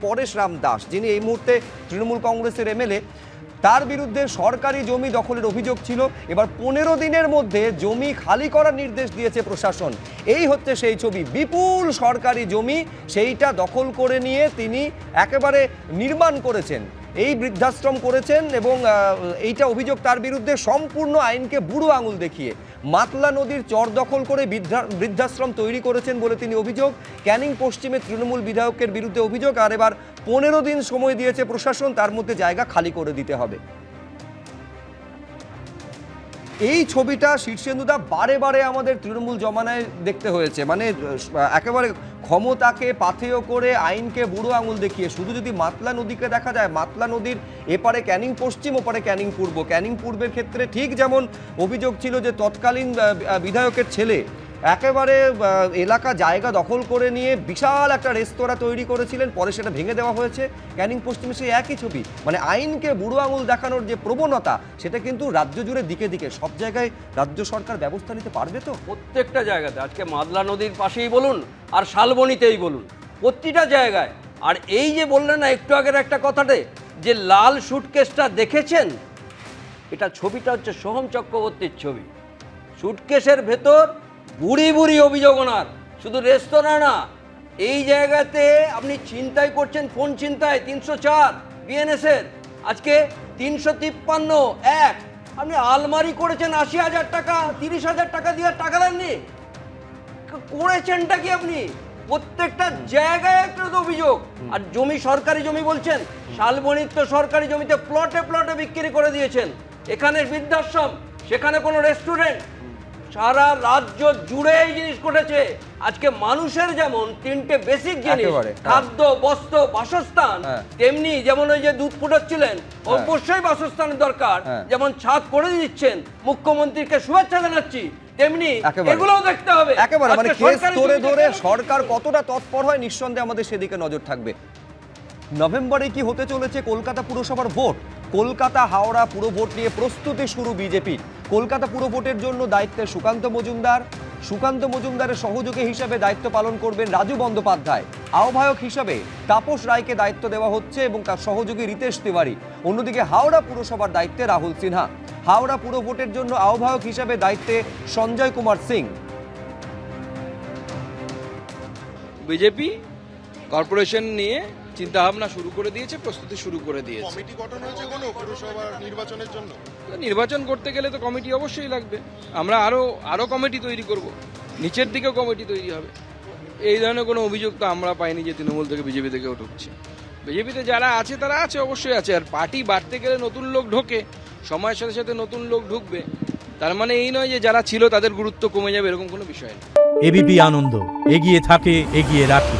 পরেশ রাম দাস, যিনি এই মুহূর্তে তৃণমূল কংগ্রেসের এমএলএ, তার বিরুদ্ধে সরকারি জমি দখলের অভিযোগ ছিল। এবার 15 দিনের মধ্যে জমি খালি করার নির্দেশ দিয়েছে প্রশাসন। এই হচ্ছে সেই ছবি, বিপুল সরকারি জমি, সেইটা দখল করে নিয়ে তিনি একেবারে নির্মাণ করেছেন, এই বৃদ্ধাশ্রম করেছেন। এবং এইটা অভিযোগ তার বিরুদ্ধে, সম্পূর্ণ আইনকে বুড়ো আঙুল দেখিয়ে মাতলা নদীর চর দখল করে বৃদ্ধাশ্রম তৈরি করেছেন বলে তিনি অভিযোগ। ক্যানিং পশ্চিমে তৃণমূল বিধায়কের বিরুদ্ধে অভিযোগ। আর এবার 15 দিন সময় দিয়েছে প্রশাসন, তার মধ্যে জায়গা খালি করে দিতে হবে। এই ছবিটা শীর্ষেন্দুদা বারে বারে আমাদের তৃণমূল জমানায় দেখতে হয়েছে, মানে একেবারে ক্ষমতাকে পাথেয় করে আইনকে বুড়ো আঙুল দেখিয়ে। শুধু যদি মাতলা নদীকে দেখা যায়, মাতলা নদীর এপারে ক্যানিং পশ্চিম, ওপারে ক্যানিং পূর্ব। ক্যানিং পূর্বের ক্ষেত্রে ঠিক যেমন অভিযোগ ছিল যে তৎকালীন বিধায়কের ছেলে একেবারে এলাকা জায়গা দখল করে নিয়ে বিশাল একটা রেস্তোরাঁ তৈরি করেছিলেন, পরে সেটা ভেঙে দেওয়া হয়েছে। ক্যানিং পশ্চিমে সেই একই ছবি, মানে আইনকে বুড়ো আঙুল দেখানোর যে প্রবণতা, সেটা কিন্তু রাজ্য জুড়ে দিকে দিকে। সব জায়গায় রাজ্য সরকার ব্যবস্থা নিতে পারবে তো? প্রত্যেকটা জায়গাতে, আজকে মাদলা নদীর পাশেই বলুন আর শালবনীতেই বলুন, প্রতিটা জায়গায়। আর এই যে বললেন না একটু আগের একটা কথাতে, যে লাল সুটকেসটা দেখেছেন, এটা ছবিটা হচ্ছে সোহম চক্রবর্তীর ছবি। সুটকেসের ভেতর বুড়ি বুড়ি অভিযোগ ওনার, শুধু রেস্তোরাঁ না, এই জায়গাতে আপনি ছিনতাই করছেন, ফোন ছিনতাই 304 বিএনএসের, আজকে 353 আপনি আলমারি করেছেন 80,000 টাকা, 30,000 টাকা দিয়ে টাকা দেননি, করেছেনটা কি আপনি? প্রত্যেকটা জায়গায় একটা অভিযোগ। আর জমি সরকারি জমি বলছেন, শালবনীর তো সরকারি জমিতে প্লটে প্লটে বিক্রি করে দিয়েছেন। এখানে বৃদ্ধাশ্রম, সেখানে কোনো রেস্টুরেন্ট, সারা রাজ্য জুড়ে এই জিনিস ঘটেছে। আজকে মানুষের যেমন 3টে বেসিক জিনিস, খাদ্য, বস্ত্র, বাসস্থান, তেমনি যেমন ওই যে দুধ ফুটাচ্ছিলেন, অবশ্যই বাসস্থানের দরকার, যেমন ছাদ করে দিচ্ছেন, মুখ্যমন্ত্রীকে শুভেচ্ছা জানাচ্ছি, তেমনি এগুলোও দেখতে হবে। একেবারে মানে কেস ধরে ধরে সরকার কতটা তৎপর হয়, নিঃসন্দেহে আমাদের সেদিকে নজর থাকবে। নভেম্বরে কি হতে চলেছে কলকাতা পুরসভার ভোট? কলকাতা হাওড়া পুরো ভোট নিয়ে প্রস্তুতি শুরু বিজেপির। কলকাতা পুরো ভোটের জন্য দায়িত্বে সুকান্ত মজুমদার। সুকান্ত মজুমদারের সহযোগী হিসাবে দায়িত্ব পালন করবেন রাজু বন্দ্যোপাধ্যায়। আহ্বায়ক হিসাবে তাপস রায়কে দায়িত্ব দেওয়া হচ্ছে এবং তার সহযোগী রিতেশ তিওয়ারি। অন্যদিকে হাওড়া পুরসভার দায়িত্বে রাহুল সিনহা। হাওড়া পুরো ভোটের জন্য আহ্বায়ক হিসাবে দায়িত্বে সঞ্জয় কুমার সিং। বিজেপি কর্পোরেশন নিয়ে চিন্তা ভাবনা শুরু করে দিয়েছে, প্রস্তুতি শুরু করে দিয়েছে। কমিটি গঠন হয়েছে কোনো পুরসভা নির্বাচনের জন্য? নির্বাচন করতে গেলে তো কমিটি অবশ্যই লাগবে। আমরা আরো কমিটি তৈরি করব, নিচের দিকেও কমিটি তৈরি হবে। এই ধরনের কোনো অভিযোগ তো আমরা পাইনি যে তৃণমূল থেকে বিজেপি থেকেও ঢুকছে। বিজেপিতে যারা আছে তারা আছে, অবশ্যই আছে। আর পার্টি বাড়তে গেলে নতুন লোক ঢোকে, সময়ের সাথে সাথে নতুন লোক ঢুকবে। তার মানে এই নয় যে যারা ছিল তাদের গুরুত্ব কমে যাবে, এরকম কোনো বিষয় নেই। এবিপি আনন্দ, এগিয়ে থাকে, এগিয়ে রাখে।